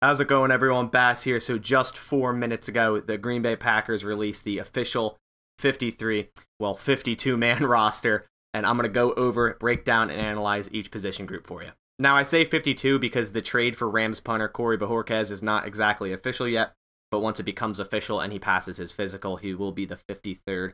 How's it going, everyone? Bass here. So just 4 minutes ago, the Green Bay Packers released the official 52-man roster, and I'm going to go over, break down, and analyze each position group for you. Now, I say 52 because the trade for Rams punter Corey Bojorquez is not exactly official yet, but once it becomes official and he passes his physical, he will be the 53rd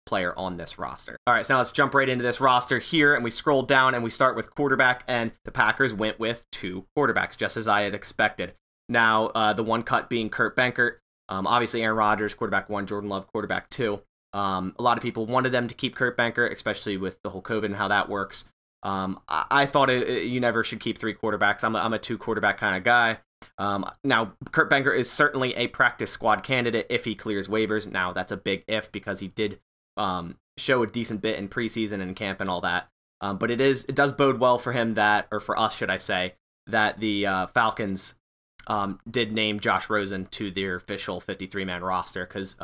player on this roster. All right, so now let's jump right into this roster here, and we scroll down and we start with quarterback, and the Packers went with 2 quarterbacks, just as I had expected. Now, the one cut being Kurt Benkert, obviously Aaron Rodgers, quarterback 1, Jordan Love, quarterback 2. A lot of people wanted them to keep Kurt Benkert, especially with the whole COVID and how that works. I thought you never should keep 3 quarterbacks. I'm a 2 quarterback kind of guy. Now, Kurt Benkert is certainly a practice squad candidate if he clears waivers. Now, that's a big if because he did show a decent bit in preseason and camp and all that. But it does bode well for him that, or for us, should I say, that the Falcons did name Josh Rosen to their official 53-man roster because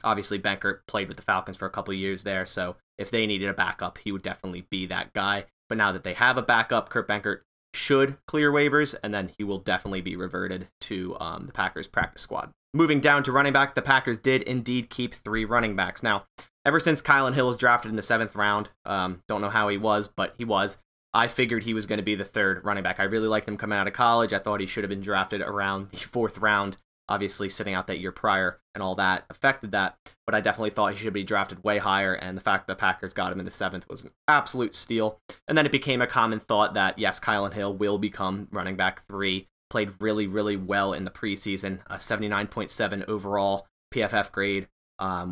obviously Benkert played with the Falcons for a couple of years there. So if they needed a backup, he would definitely be that guy. But now that they have a backup, Kurt Benkert should clear waivers, and then he will definitely be reverted to the Packers practice squad. Moving down to running back, the Packers did indeed keep 3 running backs. Now, ever since Kylan Hill was drafted in the 7th round, don't know how he was, but he was, I figured he was going to be the 3rd running back. I really liked him coming out of college. I thought he should have been drafted around the 4th round. Obviously, sitting out that year prior and all that affected that, but I definitely thought he should be drafted way higher, and the fact that the Packers got him in the 7th was an absolute steal. And then it became a common thought that, yes, Kylan Hill will become running back 3, played really, really well in the preseason, a 79.7 overall PFF grade,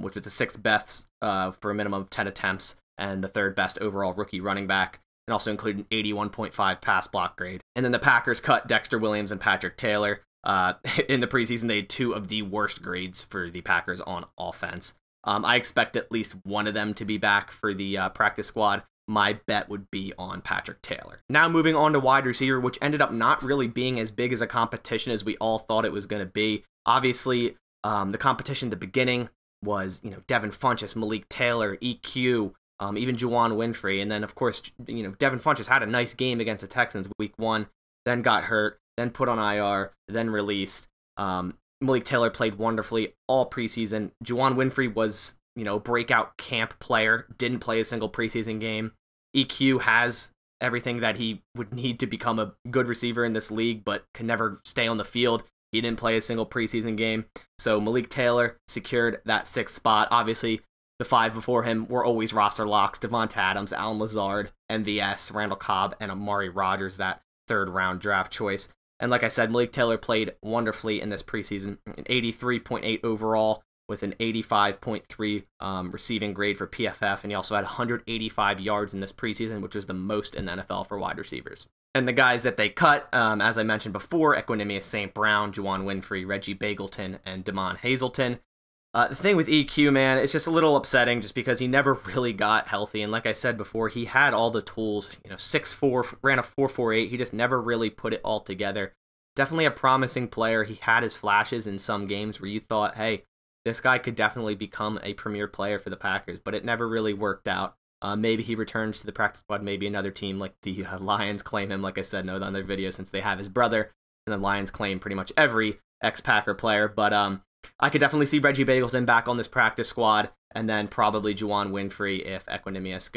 which was the 6th best for a minimum of 10 attempts, and the 3rd best overall rookie running back, and also included an 81.5 pass block grade. And then the Packers cut Dexter Williams and Patrick Taylor. In the preseason, they had 2 of the worst grades for the Packers on offense. I expect at least one of them to be back for the practice squad. My bet would be on Patrick Taylor. Now moving on to wide receiver, which ended up not really being as big as a competition as we all thought it was going to be. Obviously, the competition at the beginning was, Devin Funchess, Malik Taylor, EQ, even Juwan Winfrey. And then, of course, Devin Funchess had a nice game against the Texans week 1, then got hurt, then put on IR, then released. Malik Taylor played wonderfully all preseason. Juwan Winfrey was, breakout camp player, didn't play a single preseason game. EQ has everything that he would need to become a good receiver in this league, but can never stay on the field. He didn't play a single preseason game. So Malik Taylor secured that 6th spot. Obviously, the 5 before him were always roster locks: Devonta Adams, Allen Lazard, MVS, Randall Cobb, and Amari Rodgers, that 3rd round draft choice. And like I said, Malik Taylor played wonderfully in this preseason, an 83.8 overall with an 85.3 receiving grade for PFF, and he also had 185 yards in this preseason, which was the most in the NFL for wide receivers. And the guys that they cut, as I mentioned before, Equanimeous St. Brown, Juwan Winfrey, Reggie Bagleton, and Damon Hazelton. The thing with EQ, man, it's just a little upsetting just because he never really got healthy. And like I said before, he had all the tools, 6'4", ran a 4.48. He just never really put it all together. Definitely a promising player. He had his flashes in some games where you thought, hey, this guy could definitely become a premier player for the Packers, but it never really worked out. Maybe he returns to the practice squad. Maybe another team like the Lions claim him, like I said in their video, since they have his brother. And the Lions claim pretty much every ex-Packer player. But I could definitely see Reggie Bagleton back on this practice squad, and then probably Juwan Winfrey if Equanimeous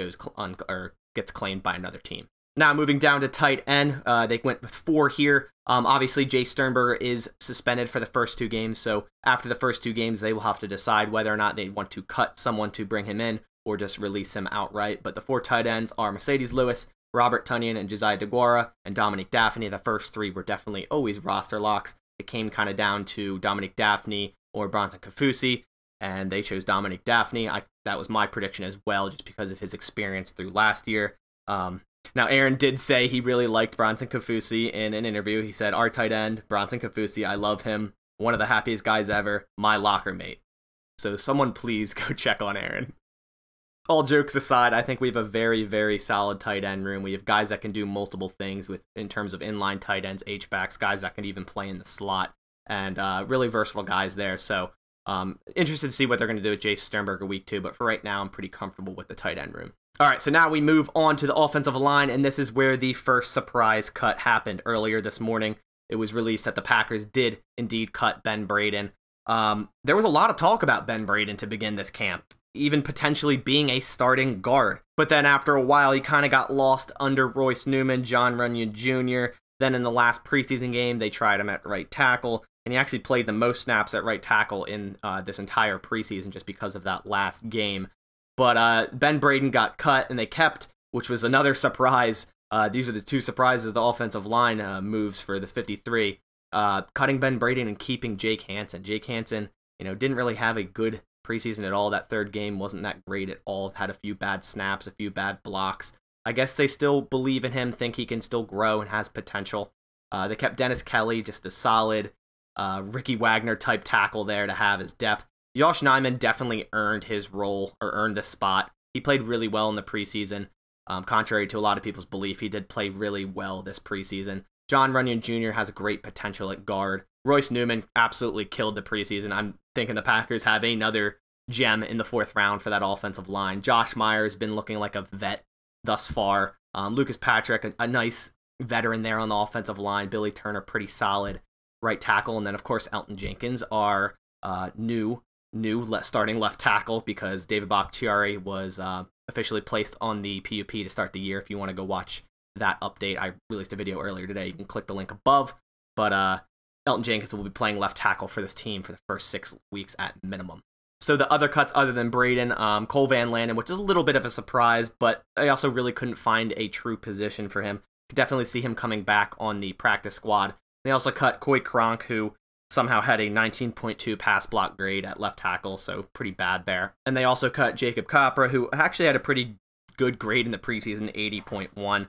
gets claimed by another team. Now moving down to tight end, they went with 4 here. Obviously, Jay Sternberger is suspended for the first 2 games, so after the first 2 games, they will have to decide whether or not they want to cut someone to bring him in or just release him outright. But the 4 tight ends are Mercedes Lewis, Robert Tonyan, and Josiah DeGuara, and Dominique Daphne. The first 3 were definitely always roster locks. It came kind of down to Dominique Daphne or Bronson Kafusi, and they chose Dominique Daphne. That was my prediction as well, just because of his experience through last year. Now, Aaron did say he really liked Bronson Kafusi in an interview. He said, our tight end, Bronson Kafusi, I love him. One of the happiest guys ever. My locker mate. So someone please go check on Aaron. All jokes aside, I think we have a very, very solid tight end room. We have guys that can do multiple things in terms of inline tight ends, H-backs, guys that can even play in the slot, and really versatile guys there. So interested to see what they're going to do with Jay Sternberger week 2, but for right now, I'm pretty comfortable with the tight end room. All right, so now we move on to the offensive line, and this is where the first surprise cut happened earlier this morning. it was released that the Packers did indeed cut Ben Braden. There was a lot of talk about Ben Braden to begin this camp, even potentially being a starting guard. But then after a while, he kind of got lost under Royce Newman, John Runyon Jr. Then in the last preseason game, they tried him at right tackle, and he actually played the most snaps at right tackle in this entire preseason just because of that last game. But Ben Braden got cut, and they kept, which was another surprise. These are the two surprises of the offensive line moves for the 53. Cutting Ben Braden and keeping Jake Hansen. Jake Hansen, didn't really have a good preseason at all. That third game wasn't that great at all. Had a few bad snaps, a few bad blocks. I guess they still believe in him, think he can still grow and has potential. They kept Dennis Kelly, just a solid Ricky Wagner type tackle there to have his depth. Josh Nijman definitely earned his role, or earned the spot. He played really well in the preseason. Contrary to a lot of people's belief, he did play really well this preseason. John Runyon Jr. has great potential at guard. Royce Newman absolutely killed the preseason. I'm thinking the Packers have another gem in the 4th round for that offensive line. Josh Myers has been looking like a vet thus far. Lucas Patrick, a nice veteran there on the offensive line. Billy Turner, pretty solid right tackle. And then, of course, Elton Jenkins, our new starting left tackle, because David Bakhtiari was officially placed on the PUP to start the year. If you want to go watch that update, I released a video earlier today. You can click the link above. But Elton Jenkins will be playing left tackle for this team for the first 6 weeks at minimum. So the other cuts other than Braden, Cole Van Landen, which is a little bit of a surprise, but I also really couldn't find a true position for him. Could definitely see him coming back on the practice squad. They also cut Coy Cronk, who somehow had a 19.2 pass block grade at left tackle, so pretty bad there. And they also cut Jacob Capra, who actually had a pretty good grade in the preseason, 80.1.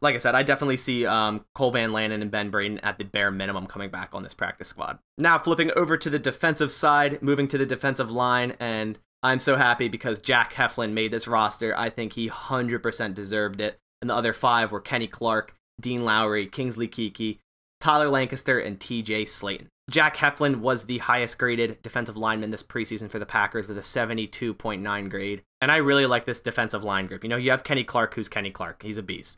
Like I said, I definitely see Cole Van Landen and Ben Braden at the bare minimum coming back on this practice squad. Now flipping over to the defensive side, moving to the defensive line, and I'm so happy because Jack Heflin made this roster. I think he 100% deserved it. And the other 5 were Kenny Clark, Dean Lowry, Kingsley Keke, Tyler Lancaster, and TJ Slayton. Jack Heflin was the highest graded defensive lineman this preseason for the Packers with a 72.9 grade. And I really like this defensive line group. You have Kenny Clark, who's Kenny Clark. He's a beast.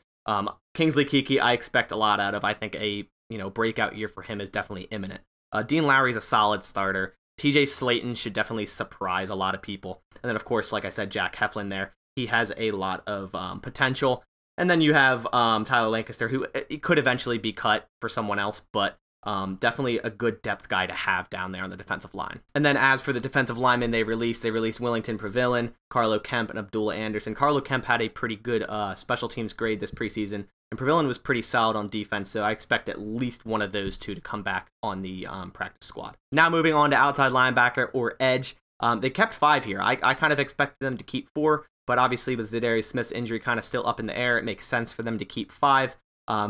Kingsley Keke, I expect a lot out of. I think a breakout year for him is definitely imminent. Dean Lowry's a solid starter. TJ Slayton should definitely surprise a lot of people. And then, of course, like I said, Jack Heflin there. He has a lot of potential. And then you have Tyler Lancaster, who could eventually be cut for someone else, but definitely a good depth guy to have down there on the defensive line. And then as for the defensive linemen they released Willington Previllen, Carlo Kemp, and Abdullah Anderson. Carlo Kemp had a pretty good special teams grade this preseason, and Previllen was pretty solid on defense, so I expect at least one of those two to come back on the practice squad. Now moving on to outside linebacker or edge. They kept 5 here. I kind of expected them to keep 4, but obviously with Zadarius Smith's injury kind of still up in the air, it makes sense for them to keep 5.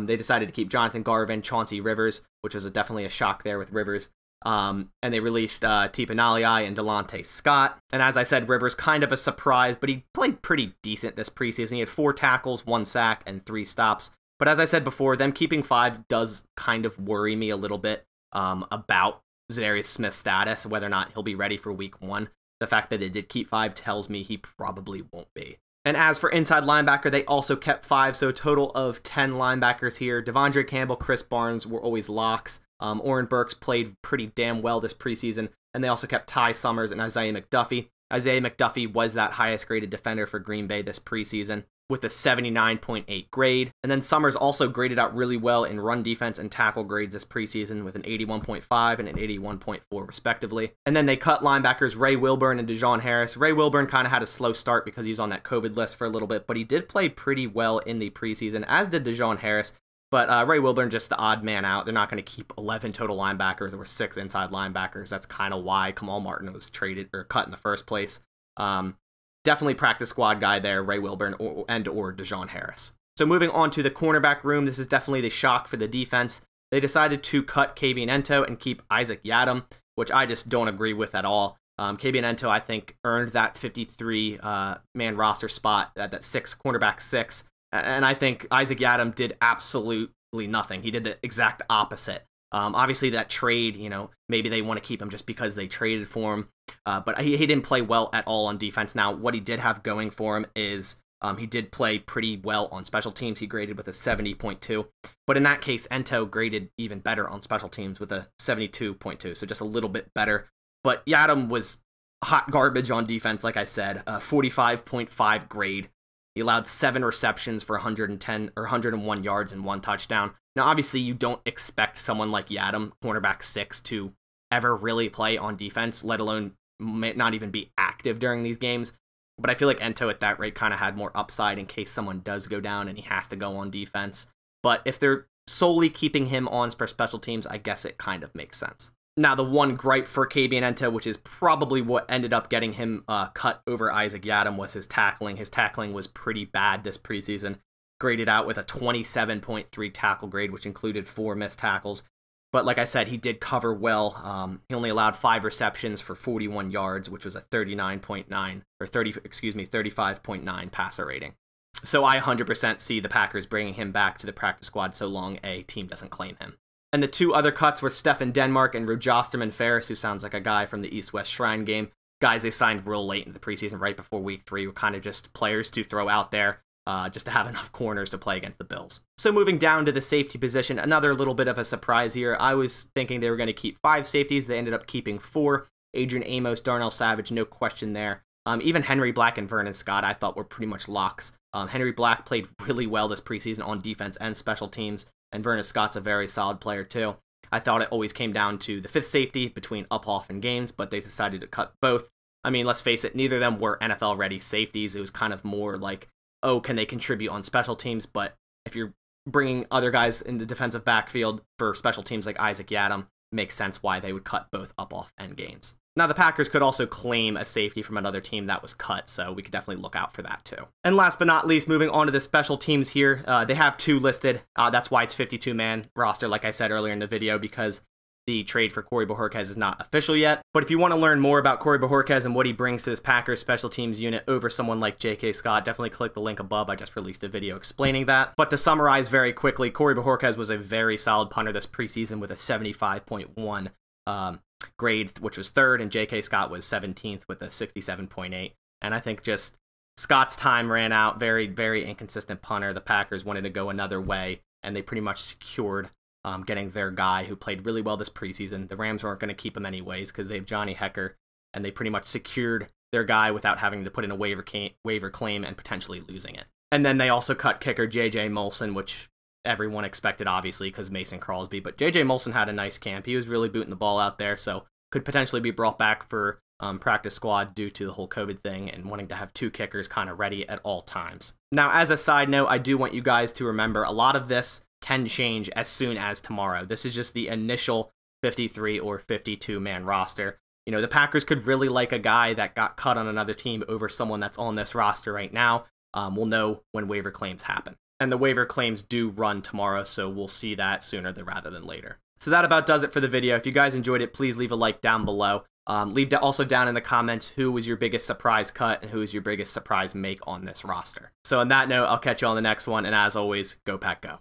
They decided to keep Jonathan Garvin, Chauncey Rivers, which was definitely a shock there with Rivers. And they released Tipa Nalii and Delonte Scott. And as I said, Rivers kind of a surprise, but he played pretty decent this preseason. He had 4 tackles, 1 sack, and 3 stops. But as I said before, them keeping 5 does kind of worry me a little bit about Zadarius Smith's status, whether or not he'll be ready for week 1. The fact that they did keep 5 tells me he probably won't be. And as for inside linebacker, they also kept 5, so a total of 10 linebackers here. Devondre Campbell, Chris Barnes were always locks. Oren Burks played pretty damn well this preseason, and they also kept Ty Summers and Isaiah McDuffie. Isaiah McDuffie was that highest graded defender for Green Bay this preseason with a 79.8 grade. And then Summers also graded out really well in run defense and tackle grades this preseason with an 81.5 and an 81.4 respectively. And then they cut linebackers Ray Wilburn and DeJohn Harris. Ray Wilburn kind of had a slow start because he was on that COVID list for a little bit, but he did play pretty well in the preseason, as did DeJohn Harris. But Ray Wilburn, just the odd man out. They're not going to keep 11 total linebackers. There were 6 inside linebackers. That's kind of why Kamal Martin was traded or cut in the first place. Definitely practice squad guy there, Ray Wilburn or DeJohn Harris. So moving on to the cornerback room, this is definitely the shock for the defense. They decided to cut Kabianento and keep Isaac Yiadom, which I just don't agree with at all. Kabianento, I think, earned that 53-man roster spot at that cornerback 6. And I think Isaac Yiadom did absolutely nothing. He did the exact opposite. Obviously, that trade, maybe they want to keep him just because they traded for him. But he didn't play well at all on defense. Now, what he did have going for him is He did play pretty well on special teams. He graded with a 70.2. But in that case, Ento graded even better on special teams with a 72.2, so just a little bit better. But Yadam was hot garbage on defense, like I said, a 45.5 grade. He allowed 7 receptions for 110 or 101 yards and 1 touchdown. Now, obviously, you don't expect someone like Yadam, cornerback 6, to ever really play on defense, let alone not even be active during these games. But I feel like Ento at that rate kind of had more upside in case someone does go down and he has to go on defense. But if they're solely keeping him on for special teams, I guess it kind of makes sense. Now, the one gripe for KB and Ento, which is probably what ended up getting him cut over Isaac Yadam, was his tackling. His tackling was pretty bad this preseason, graded out with a 27.3 tackle grade, which included 4 missed tackles. But like I said, he did cover well. He only allowed 5 receptions for 41 yards, which was a 35.9 passer rating. So I 100% see the Packers bringing him back to the practice squad so long a team doesn't claim him. And the 2 other cuts were Stefan Denmark and Rojosterman Ferris, who sounds like a guy from the East-West Shrine game. Guys they signed real late in the preseason, right before week 3, were kind of just players to throw out there. Just to have enough corners to play against the Bills. So moving down to the safety position, another little bit of a surprise here. I was thinking they were going to keep 5 safeties. They ended up keeping 4. Adrian Amos, Darnell Savage, no question there. Even Henry Black and Vernon Scott I thought were pretty much locks. Henry Black played really well this preseason on defense and special teams, and Vernon Scott's a very solid player too. I thought it always came down to the 5th safety between Uphoff and Gaines, but they decided to cut both. I mean, let's face it, neither of them were NFL-ready safeties. It was kind of more like, oh, can they contribute on special teams? But if you're bringing other guys in the defensive backfield for special teams like Isaac Yadam, makes sense why they would cut both Uphoff and Gaines. Now, the Packers could also claim a safety from another team that was cut, so we could definitely look out for that too. And last but not least, moving on to the special teams here, they have 2 listed. That's why it's 52-man roster, like I said earlier in the video, because the trade for Corey Bojorquez is not official yet. But if you want to learn more about Corey Bojorquez and what he brings to this Packers special teams unit over someone like J.K. Scott, definitely click the link above. I just released a video explaining that. But to summarize very quickly, Corey Bojorquez was a very solid punter this preseason with a 75.1 grade, which was 3rd, and J.K. Scott was 17th with a 67.8. And I think just Scott's time ran out. Very, very inconsistent punter. The Packers wanted to go another way, and they pretty much secured getting their guy who played really well this preseason. The Rams weren't going to keep him anyways because they have Johnny Hecker, and they pretty much secured their guy without having to put in a waiver claim and potentially losing it. And then they also cut kicker J.J. Molson, which everyone expected, obviously, because Mason Crosby. But J.J. Molson had a nice camp. He was really booting the ball out there, so could potentially be brought back for practice squad due to the whole COVID thing and wanting to have 2 kickers kind of ready at all times. Now, as a side note, I do want you guys to remember a lot of this can change as soon as tomorrow. This is just the initial 53 or 52-man roster. You know, the Packers could really like a guy that got cut on another team over someone that's on this roster right now. We'll know when waiver claims happen. And the waiver claims do run tomorrow, so we'll see that sooner rather than later. So that about does it for the video. If you guys enjoyed it, please leave a like down below. Leave also down in the comments who was your biggest surprise cut and who is your biggest surprise make on this roster. So on that note, I'll catch you on the next one, and as always, go Pack Go.